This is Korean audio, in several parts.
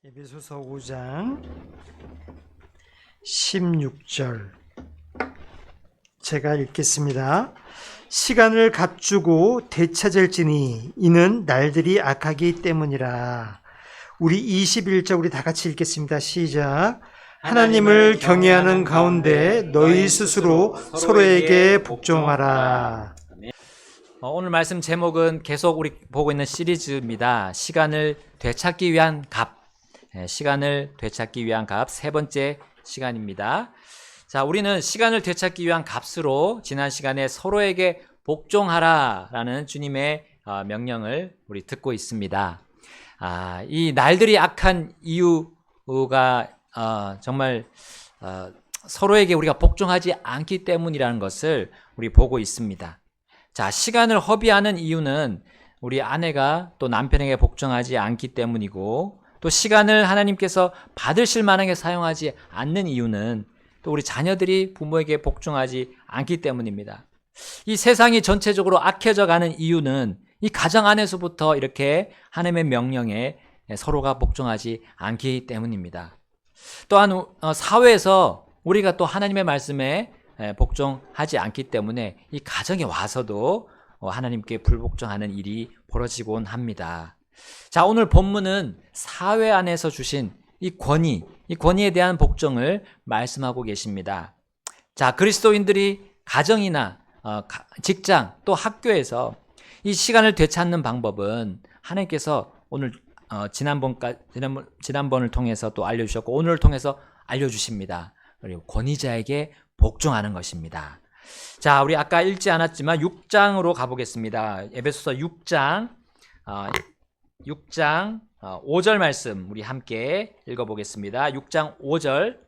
에베소서 5장 16절 제가 읽겠습니다. 시간을 갖추고 되찾을지니 이는 날들이 악하기 때문이라. 우리 21절 우리 다 같이 읽겠습니다. 시작. 하나님을 경외하는 가운데 너희 스스로 서로에게 복종하라. 오늘 말씀 제목은 계속 우리 보고 있는 시리즈입니다. 시간을 되찾기 위한 값. 시간을 되찾기 위한 값 세 번째 시간입니다. 자, 우리는 시간을 되찾기 위한 값으로 지난 시간에 서로에게 복종하라라는 주님의 명령을 우리 듣고 있습니다. 이 날들이 악한 이유가 정말 서로에게 우리가 복종하지 않기 때문이라는 것을 우리 보고 있습니다. 자, 시간을 허비하는 이유는 우리 아내가 또 남편에게 복종하지 않기 때문이고, 또 시간을 하나님께서 받으실 만하게 사용하지 않는 이유는 또 우리 자녀들이 부모에게 복종하지 않기 때문입니다. 이 세상이 전체적으로 악해져 가는 이유는 이 가정 안에서부터 이렇게 하나님의 명령에 서로가 복종하지 않기 때문입니다. 또한 사회에서 우리가 또 하나님의 말씀에 복종하지 않기 때문에 이 가정에 와서도 하나님께 불복종하는 일이 벌어지곤 합니다. 자, 오늘 본문은 사회 안에서 주신 이 권위에 대한 복종을 말씀하고 계십니다. 자, 그리스도인들이 가정이나 직장 또 학교에서 이 시간을 되찾는 방법은 하나님께서 오늘 지난번을 통해서 또 알려주셨고 오늘을 통해서 알려주십니다. 그리고 권위자에게 복종하는 것입니다. 자, 우리 아까 읽지 않았지만 6장으로 가보겠습니다. 에베소서 6장 5절 말씀 우리 함께 읽어보겠습니다. 6장 5절.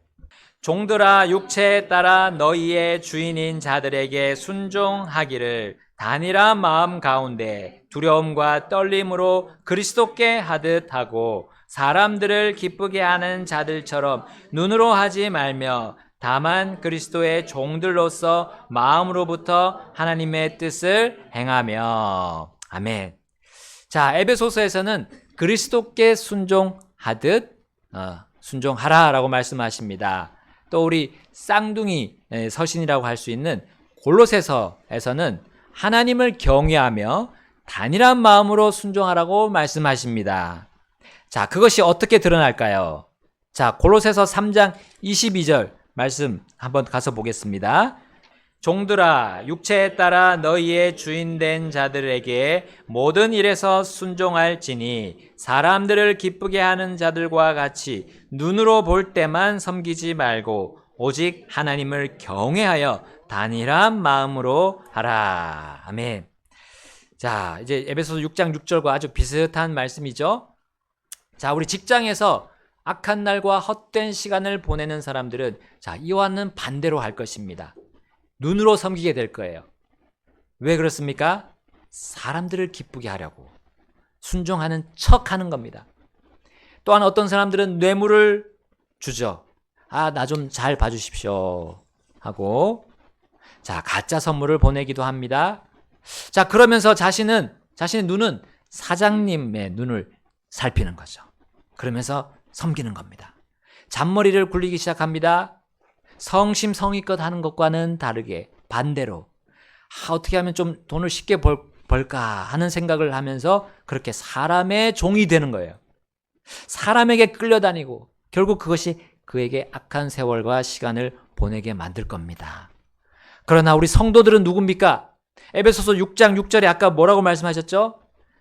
종들아, 육체에 따라 너희의 주인인 자들에게 순종하기를 단일한 마음 가운데 두려움과 떨림으로 그리스도께 하듯 하고, 사람들을 기쁘게 하는 자들처럼 눈으로 하지 말며 다만 그리스도의 종들로서 마음으로부터 하나님의 뜻을 행하며. 아멘. 자, 에베소서에서는 그리스도께 순종하듯 순종하라라고 말씀하십니다. 또 우리 쌍둥이 서신이라고 할 수 있는 골로새서에서는 하나님을 경외하며 단일한 마음으로 순종하라고 말씀하십니다. 자, 그것이 어떻게 드러날까요? 자, 골로새서 3장 22절 말씀 한번 가서 보겠습니다. 종들아, 육체에 따라 너희의 주인된 자들에게 모든 일에서 순종할지니 사람들을 기쁘게 하는 자들과 같이 눈으로 볼 때만 섬기지 말고 오직 하나님을 경외하여 단일한 마음으로 하라. 아멘. 자, 이제 에베소서 6장 6절과 아주 비슷한 말씀이죠. 자, 우리 직장에서 악한 날과 헛된 시간을 보내는 사람들은 자, 이와는 반대로 할 것입니다. 눈으로 섬기게 될 거예요. 왜 그렇습니까? 사람들을 기쁘게 하려고 순종하는 척 하는 겁니다. 또한 어떤 사람들은 뇌물을 주죠. 나 좀 잘 봐주십시오 하고, 자, 가짜 선물을 보내기도 합니다. 자, 그러면서 자신의 눈은 사장님의 눈을 살피는 거죠. 그러면서 섬기는 겁니다. 잔머리를 굴리기 시작합니다. 성심성의껏 하는 것과는 다르게 반대로 어떻게 하면 좀 돈을 쉽게 벌까 하는 생각을 하면서 그렇게 사람의 종이 되는 거예요. 사람에게 끌려다니고 결국 그것이 그에게 악한 세월과 시간을 보내게 만들 겁니다. 그러나 우리 성도들은 누굽니까? 에베소서 6장 6절에 아까 뭐라고 말씀하셨죠?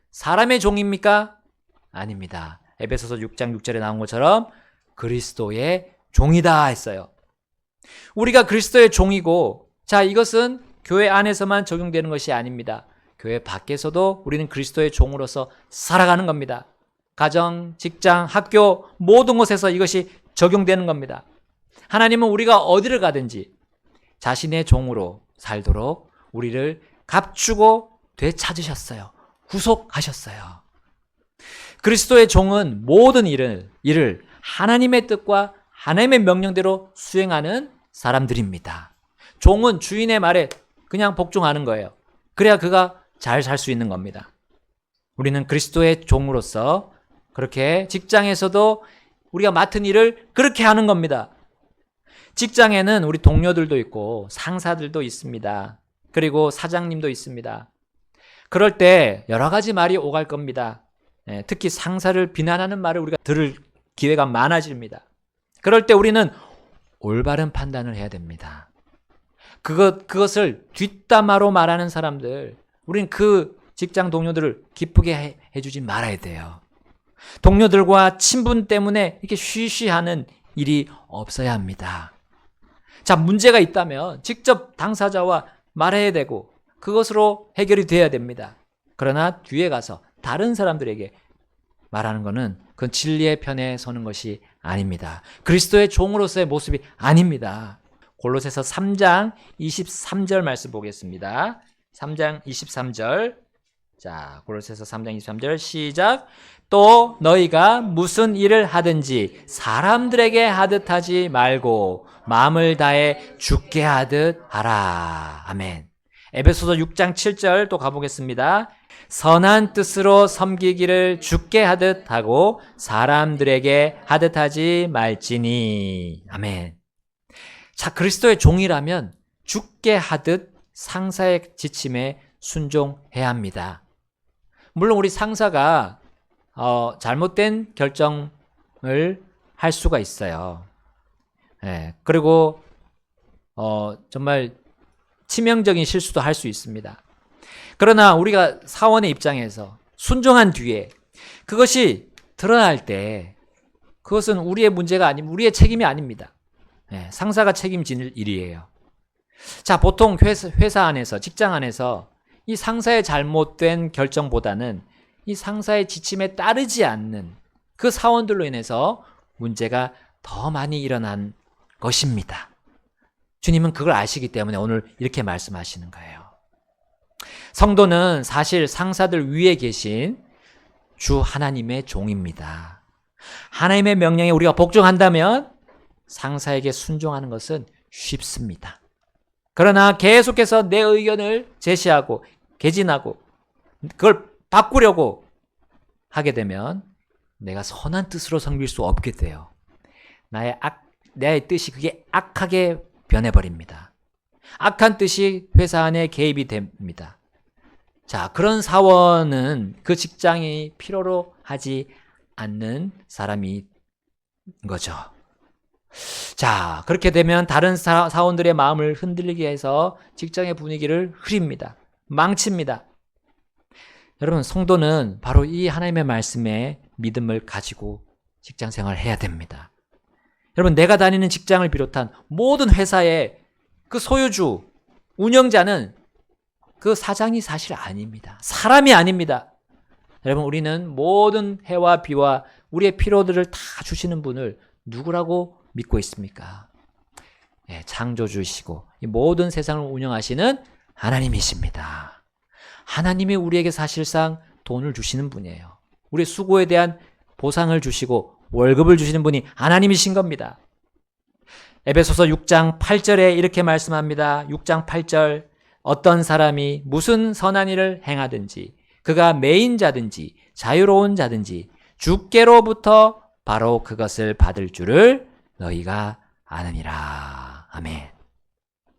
사람의 종입니까? 아닙니다. 에베소서 6장 6절에 나온 것처럼 그리스도의 종이다 했어요. 우리가 그리스도의 종이고, 자, 이것은 교회 안에서만 적용되는 것이 아닙니다. 교회 밖에서도 우리는 그리스도의 종으로서 살아가는 겁니다. 가정, 직장, 학교 모든 곳에서 이것이 적용되는 겁니다. 하나님은 우리가 어디를 가든지 자신의 종으로 살도록 우리를 감추고 되찾으셨어요. 구속하셨어요. 그리스도의 종은 모든 일을 하나님의 뜻과 하나님의 명령대로 수행하는 사람들입니다. 종은 주인의 말에 그냥 복종하는 거예요. 그래야 그가 잘 살 수 있는 겁니다. 우리는 그리스도의 종으로서 그렇게 직장에서도 우리가 맡은 일을 그렇게 하는 겁니다. 직장에는 우리 동료들도 있고 상사들도 있습니다. 그리고 사장님도 있습니다. 그럴 때 여러 가지 말이 오갈 겁니다. 특히 상사를 비난하는 말을 우리가 들을 기회가 많아집니다. 그럴 때 우리는 올바른 판단을 해야 됩니다. 그것을 뒷담화로 말하는 사람들, 우리는 그 직장 동료들을 기쁘게 해주지 말아야 돼요. 동료들과 친분 때문에 이렇게 쉬쉬하는 일이 없어야 합니다. 자, 문제가 있다면 직접 당사자와 말해야 되고 그것으로 해결이 돼야 됩니다. 그러나 뒤에 가서 다른 사람들에게 말하는 것은 그건 진리의 편에 서는 것이 아닙니다. 그리스도의 종으로서의 모습이 아닙니다. 골로새서 3장 23절 말씀 보겠습니다. 3장 23절. 자, 골로새서 3장 23절 시작. 또 너희가 무슨 일을 하든지 사람들에게 하듯 하지 말고 마음을 다해 주께 하듯 하라. 아멘. 에베소서 6장 7절 또 가보겠습니다. 선한 뜻으로 섬기기를 주께 하듯 하고 사람들에게 하듯 하지 말지니. 아멘. 자, 그리스도의 종이라면 주께 하듯 상사의 지침에 순종해야 합니다. 물론 우리 상사가 잘못된 결정을 할 수가 있어요. 그리고 정말 치명적인 실수도 할 수 있습니다. 그러나 우리가 사원의 입장에서 순종한 뒤에 그것이 드러날 때 그것은 우리의 문제가 아니면 우리의 책임이 아닙니다. 상사가 책임질 일이에요. 자, 보통 회사 안에서, 직장 안에서 이 상사의 잘못된 결정보다는 이 상사의 지침에 따르지 않는 그 사원들로 인해서 문제가 더 많이 일어난 것입니다. 주님은 그걸 아시기 때문에 오늘 이렇게 말씀하시는 거예요. 성도는 사실 상사들 위에 계신 주 하나님의 종입니다. 하나님의 명령에 우리가 복종한다면 상사에게 순종하는 것은 쉽습니다. 그러나 계속해서 내 의견을 제시하고 개진하고 그걸 바꾸려고 하게 되면 내가 선한 뜻으로 섬길 수 없게 돼요. 나의 뜻이 그게 악하게 변해버립니다. 악한 뜻이 회사 안에 개입이 됩니다. 자, 그런 사원은 그 직장이 필요로 하지 않는 사람인 거죠. 자, 그렇게 되면 다른 사원들의 마음을 흔들리게 해서 직장의 분위기를 흐립니다. 망칩니다. 여러분, 성도는 바로 이 하나님의 말씀에 믿음을 가지고 직장 생활을 해야 됩니다. 여러분, 내가 다니는 직장을 비롯한 모든 회사의 그 소유주, 운영자는 그 사장이 사실 아닙니다. 사람이 아닙니다. 여러분, 우리는 모든 해와 비와 우리의 필요들을 다 주시는 분을 누구라고 믿고 있습니까? 창조주시고 이 모든 세상을 운영하시는 하나님이십니다. 하나님이 우리에게 사실상 돈을 주시는 분이에요. 우리 수고에 대한 보상을 주시고 월급을 주시는 분이 하나님이신 겁니다. 에베소서 6장 8절에 이렇게 말씀합니다. 6장 8절. 어떤 사람이 무슨 선한 일을 행하든지 그가 매인 자든지 자유로운 자든지 주께로부터 바로 그것을 받을 줄을 너희가 아느니라. 아멘.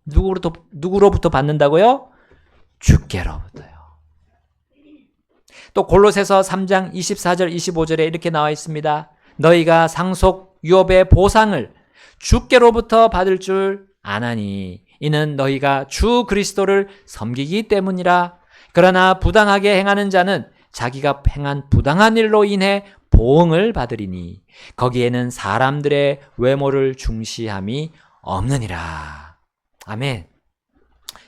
누구로부터 받는다고요? 주께로부터요. 또 골로새서 3장 24절 25절에 이렇게 나와 있습니다. 너희가 상속 유업의 보상을 주께로부터 받을 줄 아나니 이는 너희가 주 그리스도를 섬기기 때문이라. 그러나 부당하게 행하는 자는 자기가 행한 부당한 일로 인해 보응을 받으리니 거기에는 사람들의 외모를 중시함이 없느니라. 아멘.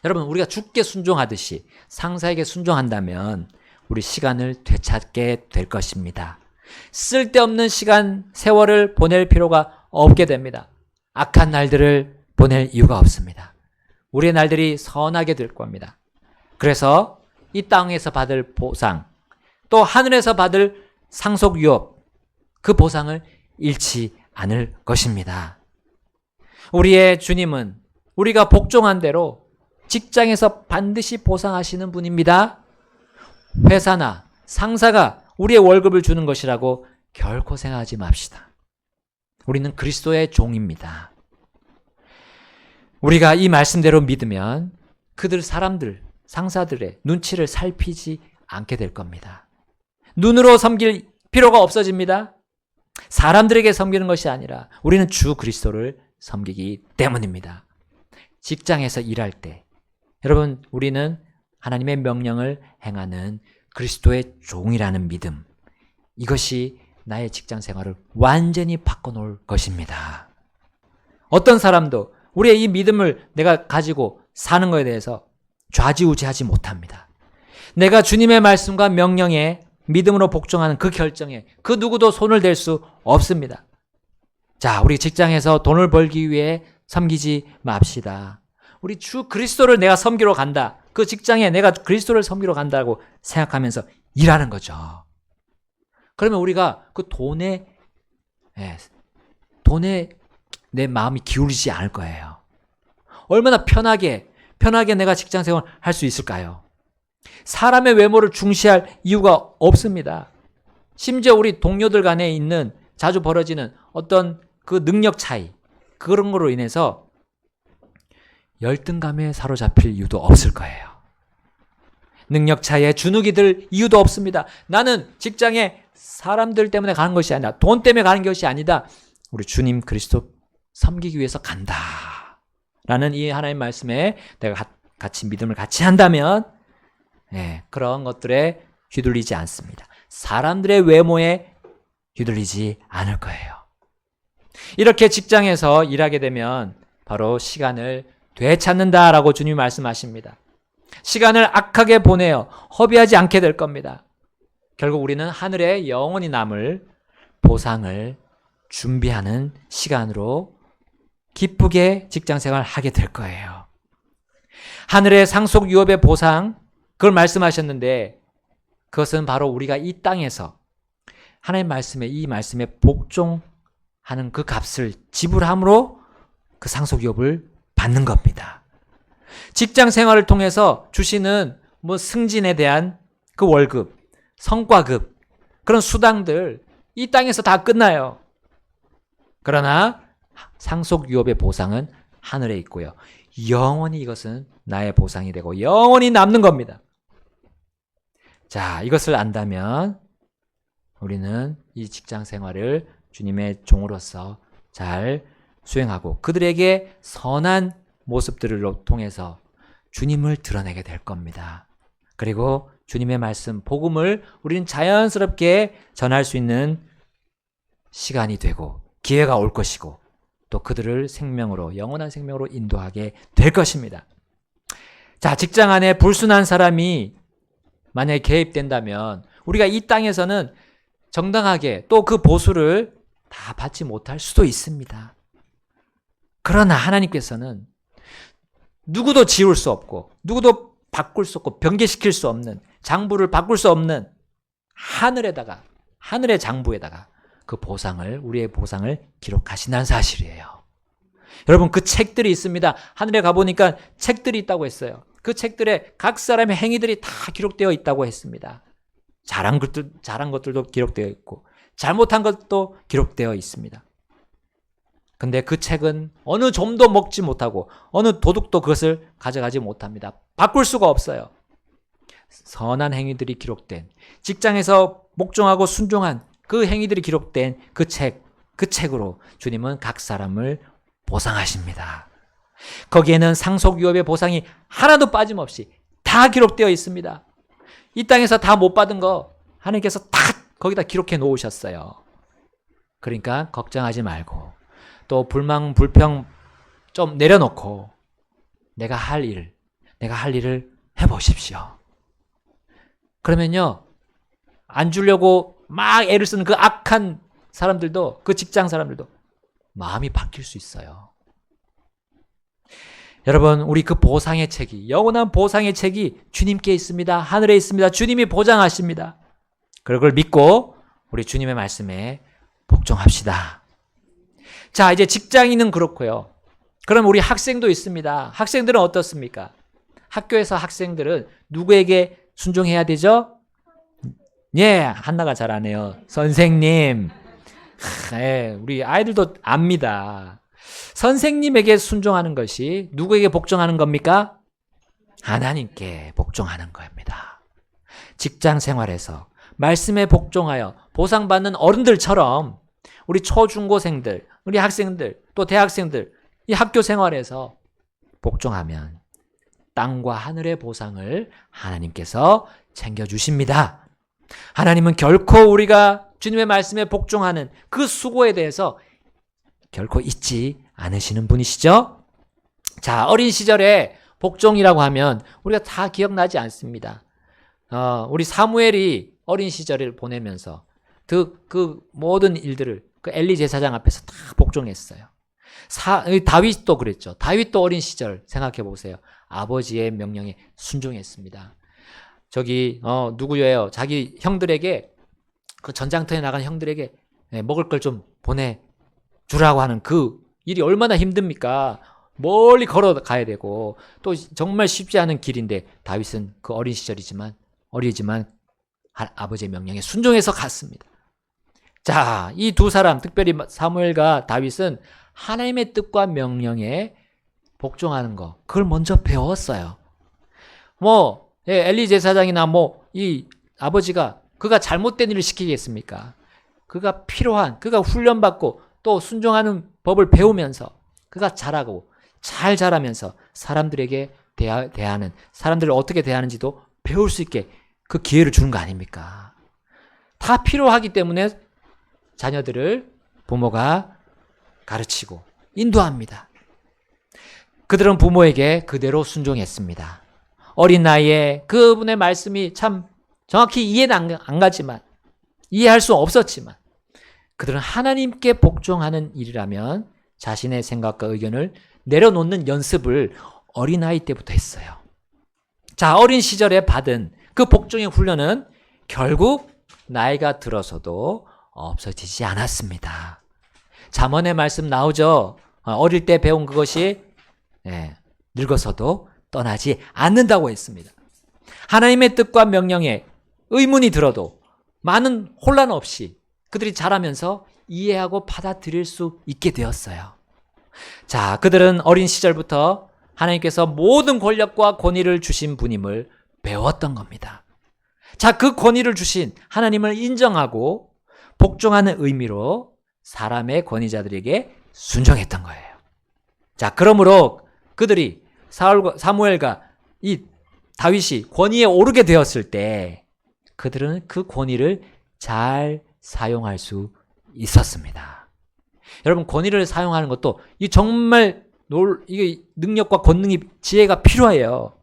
여러분, 우리가 주께 순종하듯이 상사에게 순종한다면 우리 시간을 되찾게 될 것입니다. 쓸데없는 시간, 세월을 보낼 필요가 없게 됩니다. 악한 날들을 보낼 이유가 없습니다. 우리의 날들이 선하게 될 겁니다. 그래서 이 땅에서 받을 보상, 또 하늘에서 받을 상속 유업, 그 보상을 잃지 않을 것입니다. 우리의 주님은 우리가 복종한 대로 직장에서 반드시 보상하시는 분입니다. 회사나 상사가 우리의 월급을 주는 것이라고 결코 생각하지 맙시다. 우리는 그리스도의 종입니다. 우리가 이 말씀대로 믿으면 사람들, 상사들의 눈치를 살피지 않게 될 겁니다. 눈으로 섬길 필요가 없어집니다. 사람들에게 섬기는 것이 아니라 우리는 주 그리스도를 섬기기 때문입니다. 직장에서 일할 때 여러분, 우리는 하나님의 명령을 행하는 그리스도의 종이라는 믿음, 이것이 나의 직장 생활을 완전히 바꿔놓을 것입니다. 어떤 사람도 우리의 이 믿음을 내가 가지고 사는 것에 대해서 좌지우지하지 못합니다. 내가 주님의 말씀과 명령에 믿음으로 복종하는 그 결정에 그 누구도 손을 댈 수 없습니다. 자, 우리 직장에서 돈을 벌기 위해 섬기지 맙시다. 우리 주 그리스도를 내가 섬기러 간다. 그 직장에 내가 그리스도를 섬기러 간다고 생각하면서 일하는 거죠. 그러면 우리가 그 돈에 내 마음이 기울이지 않을 거예요. 얼마나 편하게 내가 직장 생활 할 수 있을까요? 사람의 외모를 중시할 이유가 없습니다. 심지어 우리 동료들 간에 있는 자주 벌어지는 어떤 그 능력 차이, 그런 거로 인해서 열등감에 사로잡힐 이유도 없을 거예요. 능력 차이에 주눅이 들 이유도 없습니다. 나는 직장에 사람들 때문에 가는 것이 아니라 돈 때문에 가는 것이 아니다. 우리 주님 그리스도 섬기기 위해서 간다. 라는 이 하나님 말씀에 내가 같이 믿음을 같이 한다면 그런 것들에 휘둘리지 않습니다. 사람들의 외모에 휘둘리지 않을 거예요. 이렇게 직장에서 일하게 되면 바로 시간을 되찾는다라고 주님이 말씀하십니다. 시간을 악하게 보내어 허비하지 않게 될 겁니다. 결국 우리는 하늘에 영원히 남을 보상을 준비하는 시간으로 기쁘게 직장생활을 하게 될 거예요. 하늘의 상속 유업의 보상, 그걸 말씀하셨는데 그것은 바로 우리가 이 땅에서 하나님 말씀에, 이 말씀에 복종하는 그 값을 지불함으로 그 상속 유업을 받는 겁니다. 직장 생활을 통해서 주시는 승진에 대한 그 월급, 성과급, 그런 수당들 이 땅에서 다 끝나요. 그러나 상속 유업의 보상은 하늘에 있고요. 영원히 이것은 나의 보상이 되고 영원히 남는 겁니다. 자, 이것을 안다면 우리는 이 직장 생활을 주님의 종으로서 잘 수행하고 그들에게 선한 모습들을 통해서 주님을 드러내게 될 겁니다. 그리고 주님의 말씀, 복음을 우리는 자연스럽게 전할 수 있는 시간이 되고 기회가 올 것이고 또 그들을 생명으로, 영원한 생명으로 인도하게 될 것입니다. 자, 직장 안에 불순한 사람이 만약에 개입된다면 우리가 이 땅에서는 정당하게 또 그 보수를 다 받지 못할 수도 있습니다. 그러나 하나님께서는 누구도 지울 수 없고 누구도 바꿀 수 없고 변개시킬 수 없는, 장부를 바꿀 수 없는 하늘의 장부에다가 그 보상을, 우리의 보상을 기록하신다는 사실이에요. 여러분, 그 책들이 있습니다. 하늘에 가보니까 책들이 있다고 했어요. 그 책들에 각 사람의 행위들이 다 기록되어 있다고 했습니다. 잘한 것들도 기록되어 있고 잘못한 것도 기록되어 있습니다. 근데 그 책은 어느 점도 먹지 못하고 어느 도둑도 그것을 가져가지 못합니다. 바꿀 수가 없어요. 선한 행위들이 기록된, 직장에서 복종하고 순종한 그 행위들이 기록된 그 책으로 주님은 각 사람을 보상하십니다. 거기에는 상속유업의 보상이 하나도 빠짐없이 다 기록되어 있습니다. 이 땅에서 다 못 받은 거 하나님께서 다 거기다 기록해 놓으셨어요. 그러니까 걱정하지 말고 또 불만, 불평 좀 내려놓고 내가 할 일을 해보십시오. 그러면요, 안 주려고 막 애를 쓰는 그 악한 사람들도, 그 직장 사람들도 마음이 바뀔 수 있어요. 여러분, 우리 그 보상의 책이, 영원한 보상의 책이 주님께 있습니다. 하늘에 있습니다. 주님이 보장하십니다. 그걸 믿고 우리 주님의 말씀에 복종합시다. 자, 이제 직장인은 그렇고요. 그럼 우리 학생도 있습니다. 학생들은 어떻습니까? 학교에서 학생들은 누구에게 순종해야 되죠? 예, 한나가 잘하네요. 선생님. 네, 우리 아이들도 압니다. 선생님에게 순종하는 것이 누구에게 복종하는 겁니까? 하나님께 복종하는 겁니다. 직장 생활에서 말씀에 복종하여 보상받는 어른들처럼 우리 초중고생들, 우리 학생들, 또 대학생들, 이 학교 생활에서 복종하면 땅과 하늘의 보상을 하나님께서 챙겨주십니다. 하나님은 결코 우리가 주님의 말씀에 복종하는 그 수고에 대해서 결코 잊지 않으시는 분이시죠? 자, 어린 시절에 복종이라고 하면 우리가 다 기억나지 않습니다. 우리 사무엘이 어린 시절을 보내면서 그 모든 일들을 그 엘리 제사장 앞에서 다 복종했어요. 다윗도 그랬죠. 다윗도 어린 시절 생각해 보세요. 아버지의 명령에 순종했습니다. 누구예요? 자기 형들에게, 그 전장터에 나간 형들에게 먹을 걸 좀 보내주라고 하는 그 일이 얼마나 힘듭니까? 멀리 걸어가야 되고 또 정말 쉽지 않은 길인데 다윗은 그 어린 시절이지만 아버지의 명령에 순종해서 갔습니다. 자, 이 두 사람, 특별히 사무엘과 다윗은 하나님의 뜻과 명령에 복종하는 거, 그걸 먼저 배웠어요. 엘리 제사장이나 이 아버지가 그가 잘못된 일을 시키겠습니까? 그가 그가 훈련받고 또 순종하는 법을 배우면서 그가 잘 자라면서 사람들에게 대하는, 사람들을 어떻게 대하는지도 배울 수 있게 그 기회를 주는 거 아닙니까? 다 필요하기 때문에 자녀들을 부모가 가르치고 인도합니다. 그들은 부모에게 그대로 순종했습니다. 어린 나이에 그분의 말씀이 참 정확히 이해는 안 가지만, 이해할 수 없었지만 그들은 하나님께 복종하는 일이라면 자신의 생각과 의견을 내려놓는 연습을 어린아이 때부터 했어요. 자, 어린 시절에 받은 그 복종의 훈련은 결국 나이가 들어서도 없어지지 않았습니다. 잠언의 말씀 나오죠. 어릴 때 배운 그것이 늙어서도 떠나지 않는다고 했습니다. 하나님의 뜻과 명령에 의문이 들어도 많은 혼란 없이 그들이 자라면서 이해하고 받아들일 수 있게 되었어요. 자, 그들은 어린 시절부터 하나님께서 모든 권력과 권위를 주신 분임을 배웠던 겁니다. 자, 그 권위를 주신 하나님을 인정하고 복종하는 의미로 사람의 권위자들에게 순종했던 거예요. 자, 그러므로 그들이 사무엘과 이 다윗이 권위에 오르게 되었을 때 그들은 그 권위를 잘 사용할 수 있었습니다. 여러분, 권위를 사용하는 것도 정말 이게 능력과 권능이, 지혜가 필요해요.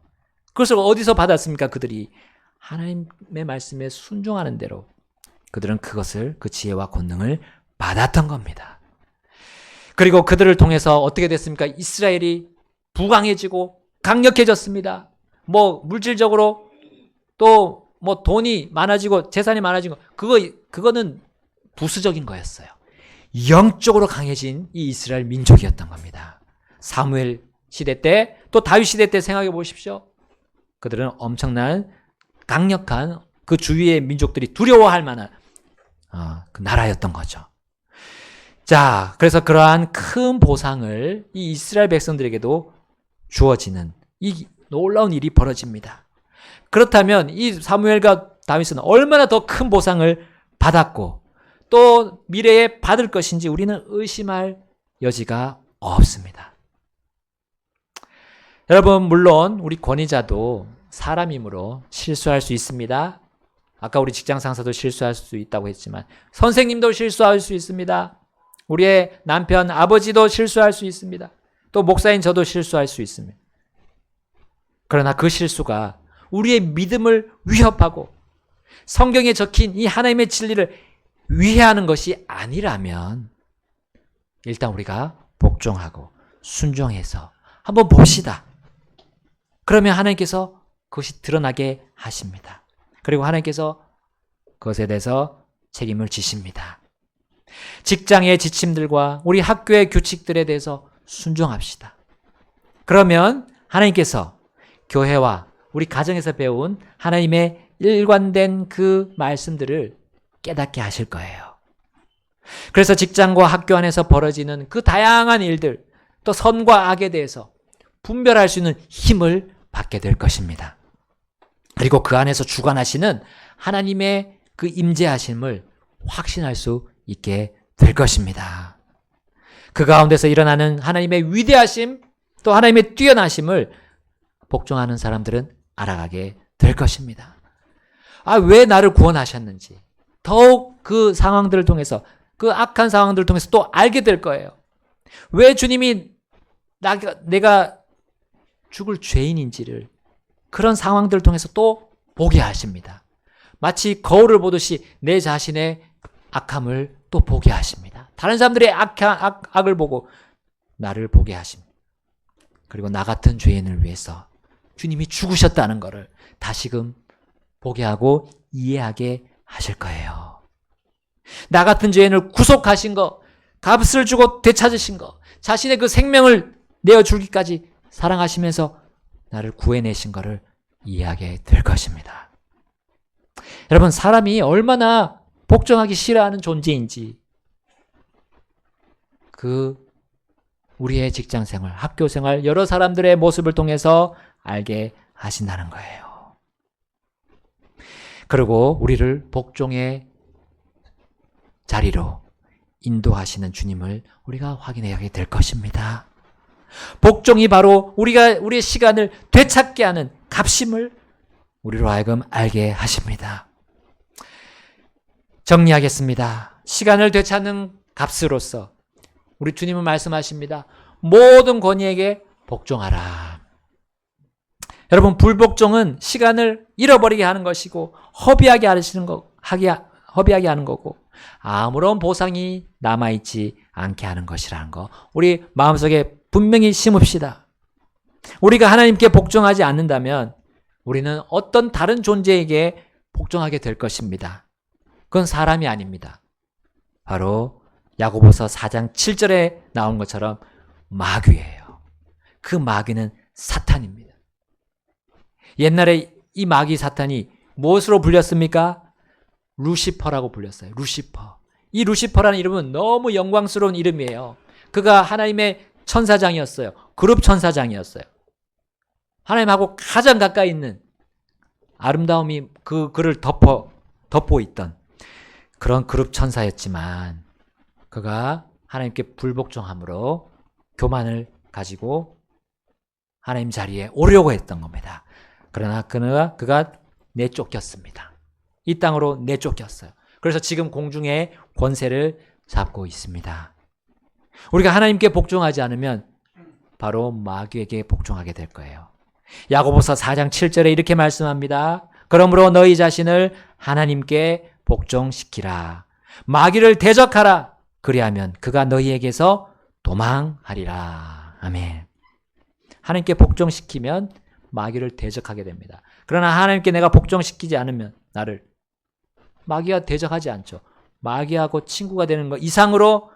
그것을 어디서 받았습니까? 그들이 하나님의 말씀에 순종하는 대로 그들은 그 지혜와 권능을 받았던 겁니다. 그리고 그들을 통해서 어떻게 됐습니까? 이스라엘이 부강해지고 강력해졌습니다. 물질적으로 또 돈이 많아지고 재산이 많아지고 그거는 부수적인 거였어요. 영적으로 강해진 이 이스라엘 민족이었던 겁니다. 사무엘 시대 때 또 다윗 시대 때 생각해 보십시오. 그들은 엄청난 강력한 그 주위의 민족들이 두려워할 만한 그 나라였던 거죠. 자, 그래서 그러한 큰 보상을 이 이스라엘 백성들에게도 주어지는 이 놀라운 일이 벌어집니다. 그렇다면 이 사무엘과 다윗은 얼마나 더 큰 보상을 받았고 또 미래에 받을 것인지 우리는 의심할 여지가 없습니다. 여러분, 물론 우리 권위자도 사람이므로 실수할 수 있습니다. 아까 우리 직장 상사도 실수할 수 있다고 했지만 선생님도 실수할 수 있습니다. 우리의 남편, 아버지도 실수할 수 있습니다. 또 목사인 저도 실수할 수 있습니다. 그러나 그 실수가 우리의 믿음을 위협하고 성경에 적힌 이 하나님의 진리를 위해하는 것이 아니라면 일단 우리가 복종하고 순종해서 한번 봅시다. 그러면 하나님께서 그것이 드러나게 하십니다. 그리고 하나님께서 그것에 대해서 책임을 지십니다. 직장의 지침들과 우리 학교의 규칙들에 대해서 순종합시다. 그러면 하나님께서 교회와 우리 가정에서 배운 하나님의 일관된 그 말씀들을 깨닫게 하실 거예요. 그래서 직장과 학교 안에서 벌어지는 그 다양한 일들, 또 선과 악에 대해서 분별할 수 있는 힘을 받게 될 것입니다. 그리고 그 안에서 주관하시는 하나님의 그 임재하심을 확신할 수 있게 될 것입니다. 그 가운데서 일어나는 하나님의 위대하심, 또 하나님의 뛰어나심을 복종하는 사람들은 알아가게 될 것입니다. 왜 나를 구원하셨는지 더욱 그 상황들을 통해서, 그 악한 상황들을 통해서 또 알게 될 거예요. 왜 주님이 내가 죽을 죄인인지를 그런 상황들을 통해서 또 보게 하십니다. 마치 거울을 보듯이 내 자신의 악함을 또 보게 하십니다. 다른 사람들의 악을 보고 나를 보게 하십니다. 그리고 나 같은 죄인을 위해서 주님이 죽으셨다는 것을 다시금 보게 하고 이해하게 하실 거예요. 나 같은 죄인을 구속하신 것, 값을 주고 되찾으신 것, 자신의 그 생명을 내어주기까지 사랑하시면서 나를 구해내신 것을 이해하게 될 것입니다. 여러분, 사람이 얼마나 복종하기 싫어하는 존재인지 우리의 직장생활, 학교생활, 여러 사람들의 모습을 통해서 알게 하신다는 거예요. 그리고 우리를 복종의 자리로 인도하시는 주님을 우리가 확인해야 될 것입니다. 복종이 바로 우리의 시간을 되찾게 하는 값임을 우리로 하여금 알게 하십니다. 정리하겠습니다. 시간을 되찾는 값으로서 우리 주님은 말씀하십니다. 모든 권위에게 복종하라. 여러분, 불복종은 시간을 잃어버리게 하는 것이고 허비하게 하는 거고 아무런 보상이 남아있지 않게 하는 것이라는 거 우리 마음속에 분명히 심읍시다. 우리가 하나님께 복종하지 않는다면 우리는 어떤 다른 존재에게 복종하게 될 것입니다. 그건 사람이 아닙니다. 바로 야고보서 4장 7절에 나온 것처럼 마귀예요. 그 마귀는 사탄입니다. 옛날에 이 마귀 사탄이 무엇으로 불렸습니까? 루시퍼라고 불렸어요. 루시퍼. 이 루시퍼라는 이름은 너무 영광스러운 이름이에요. 그가 하나님의 천사장이었어요. 그룹 천사장이었어요. 하나님하고 가장 가까이 있는 아름다움이 그를 덮고 있던 그런 그룹 천사였지만 그가 하나님께 불복종함으로 교만을 가지고 하나님 자리에 오려고 했던 겁니다. 그러나 그가 내쫓겼습니다. 이 땅으로 내쫓겼어요. 그래서 지금 공중의 권세를 잡고 있습니다. 우리가 하나님께 복종하지 않으면 바로 마귀에게 복종하게 될 거예요. 야고보서 4장 7절에 이렇게 말씀합니다. 그러므로 너희 자신을 하나님께 복종시키라. 마귀를 대적하라. 그리하면 그가 너희에게서 도망하리라. 아멘. 하나님께 복종시키면 마귀를 대적하게 됩니다. 그러나 하나님께 내가 복종시키지 않으면 나를 마귀가 대적하지 않죠. 마귀하고 친구가 되는 것 이상으로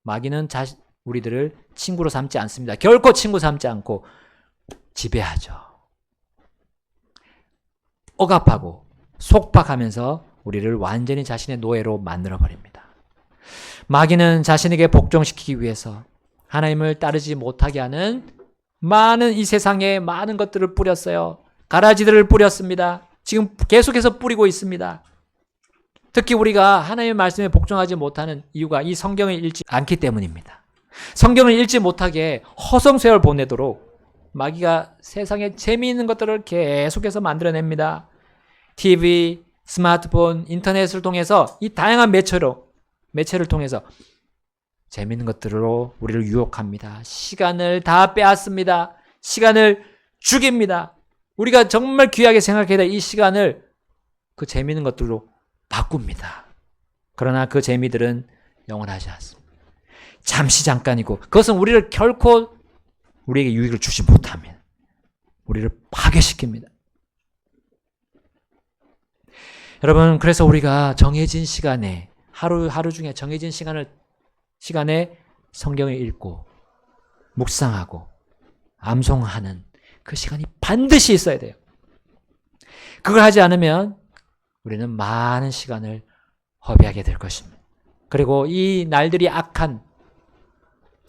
마귀는 우리들을 친구로 삼지 않습니다. 결코 친구 삼지 않고 지배하죠. 억압하고 속박하면서 우리를 완전히 자신의 노예로 만들어버립니다. 마귀는 자신에게 복종시키기 위해서 하나님을 따르지 못하게 하는 많은 이 세상에 많은 것들을 뿌렸어요. 가라지들을 뿌렸습니다. 지금 계속해서 뿌리고 있습니다. 특히 우리가 하나님의 말씀에 복종하지 못하는 이유가 이 성경을 읽지 않기 때문입니다. 성경을 읽지 못하게 허송세월 보내도록 마귀가 세상에 재미있는 것들을 계속해서 만들어냅니다. TV, 스마트폰, 인터넷을 통해서 이 다양한 매체를 통해서 재미있는 것들로 우리를 유혹합니다. 시간을 다 빼앗습니다. 시간을 죽입니다. 우리가 정말 귀하게 생각해야 될 이 시간을 그 재미있는 것들로 바꿉니다. 그러나 그 재미들은 영원하지 않습니다. 잠시 잠깐이고 그것은 우리를 결코 우리에게 유익을 주지 못합니다. 우리를 파괴시킵니다. 여러분, 그래서 우리가 정해진 시간에 하루 중에 정해진 시간에 성경을 읽고 묵상하고 암송하는 그 시간이 반드시 있어야 돼요. 그걸 하지 않으면 우리는 많은 시간을 허비하게 될 것입니다. 그리고 이 날들이 악한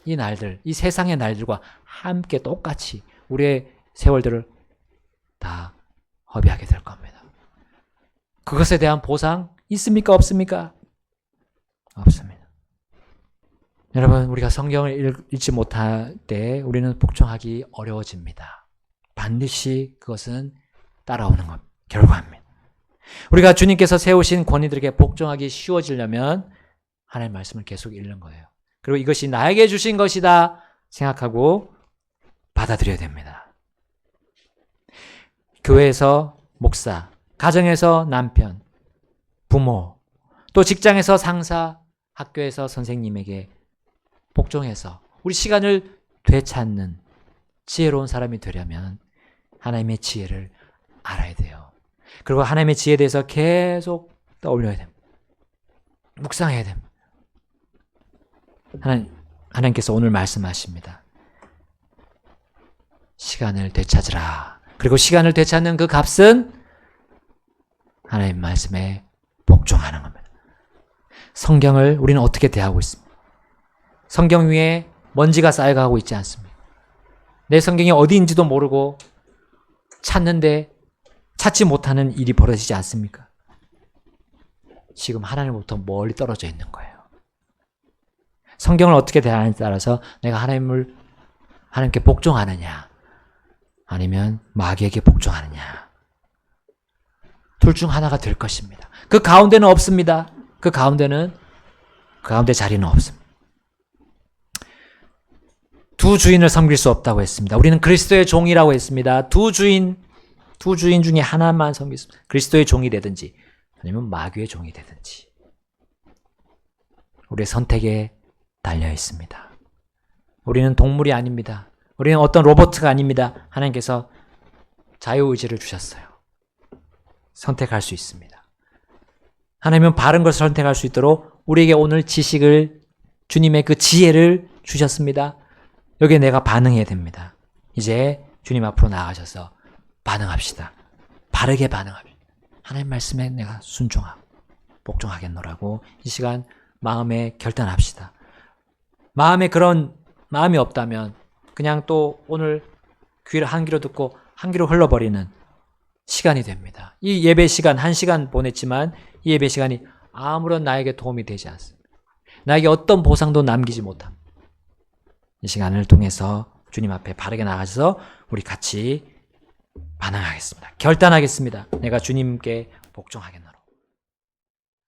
이 날들, 이 세상의 날들과 함께 똑같이 우리의 세월들을 다 허비하게 될 겁니다. 그것에 대한 보상 있습니까? 없습니까? 없습니다. 여러분, 우리가 성경을 읽지 못할 때 우리는 복종하기 어려워집니다. 반드시 그것은 따라오는 것, 결과입니다. 우리가 주님께서 세우신 권위들에게 복종하기 쉬워지려면 하나님의 말씀을 계속 읽는 거예요. 그리고 이것이 나에게 주신 것이다 생각하고 받아들여야 됩니다. 교회에서 목사, 가정에서 남편, 부모, 또 직장에서 상사, 학교에서 선생님에게 복종해서 우리 시간을 되찾는 지혜로운 사람이 되려면 하나님의 지혜를 알아야 돼요. 그리고 하나님의 지혜에 대해서 계속 떠올려야 됩니다. 묵상해야 됩니다. 하나님께서 오늘 말씀하십니다. 시간을 되찾으라. 그리고 시간을 되찾는 그 값은 하나님 말씀에 복종하는 겁니다. 성경을 우리는 어떻게 대하고 있습니까? 성경 위에 먼지가 쌓여가고 있지 않습니까? 내 성경이 어디인지도 모르고 찾는데 찾지 못하는 일이 벌어지지 않습니까? 지금 하나님으로부터 멀리 떨어져 있는 거예요. 성경을 어떻게 대하느냐에 따라서 내가 하나님께 복종하느냐 아니면 마귀에게 복종하느냐 둘 중 하나가 될 것입니다. 그 가운데는 없습니다. 그 가운데 자리는 없습니다. 두 주인을 섬길 수 없다고 했습니다. 우리는 그리스도의 종이라고 했습니다. 두 주인 중에 하나만 섬길 수 있습니다. 그리스도의 종이 되든지 아니면 마귀의 종이 되든지 우리의 선택에 달려 있습니다. 우리는 동물이 아닙니다. 우리는 어떤 로봇가 아닙니다. 하나님께서 자유의지를 주셨어요. 선택할 수 있습니다. 하나님은 바른 것을 선택할 수 있도록 우리에게 오늘 지식을 주님의 그 지혜를 주셨습니다. 여기에 내가 반응해야 됩니다. 이제 주님 앞으로 나아가셔서 반응합시다. 바르게 반응합시다. 하나님 말씀에 내가 순종하고 복종하겠노라고 이 시간 마음에 결단합시다. 마음에 그런 마음이 없다면 그냥 또 오늘 귀를 한 귀로 듣고 한 귀로 흘러버리는 시간이 됩니다. 이 예배 시간 1시간 보냈지만 이 예배 시간이 아무런 나에게 도움이 되지 않습니다. 나에게 어떤 보상도 남기지 못합니다. 이 시간을 통해서 주님 앞에 바르게 나가셔서 우리 같이 반응하겠습니다. 결단하겠습니다. 내가 주님께 복종하겠노라.